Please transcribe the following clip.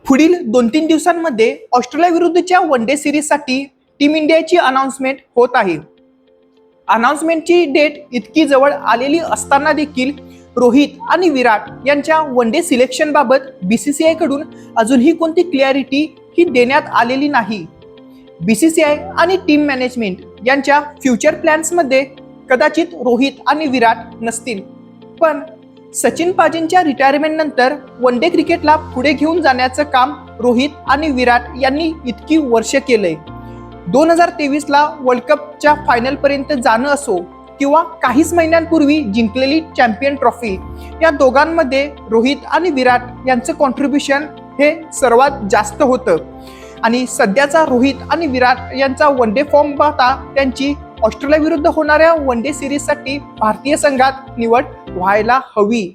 पुढील 2-3 दिवसांमध्ये ऑस्ट्रेलिया विरुद्धच्या वन डे सिरीजसाठी टीम इंडियाची अनाउन्समेंट होत आहे। अनाउन्समेंटची डेट इतकी जवळ आलेली असताना देखील रोहित आणि विराट यांच्या वन डे सिलेक्शन बाबत बीसीसीआय कडून अजूनही कोणती क्लॅरिटी ही देण्यात आलेली नाही। बीसीसीआय आणि टीम मॅनेजमेंट यांच्या फ्युचर प्लॅन्समध्ये कदाचित रोहित आणि विराट नसतील, पण सचिन पाजींच्या रिटायरमेंट नंतर वन डे क्रिकेटला पुढे घेऊन जाण्याचं काम रोहित आणि विराट यांनी इतकी वर्ष केलंय। 2023 ला वर्ल्ड कपच्या फायनल पर्यंत जाणं असो किंवा काहीच महिन्यांपूर्वी जिंकलेली चॅम्पियन ट्रॉफी, या दोघांमध्ये रोहित आणि विराट यांचं कॉन्ट्रीब्युशन हे सर्वात जास्त होतं। आणि सध्याचा रोहित आणि विराट यांचा वन डे फॉर्म पाहता त्यांची ऑस्ट्रेलिया विरुद्ध होणाऱ्या वन डे सिरीजसाठी भारतीय संघात निवड व्हायला हवी।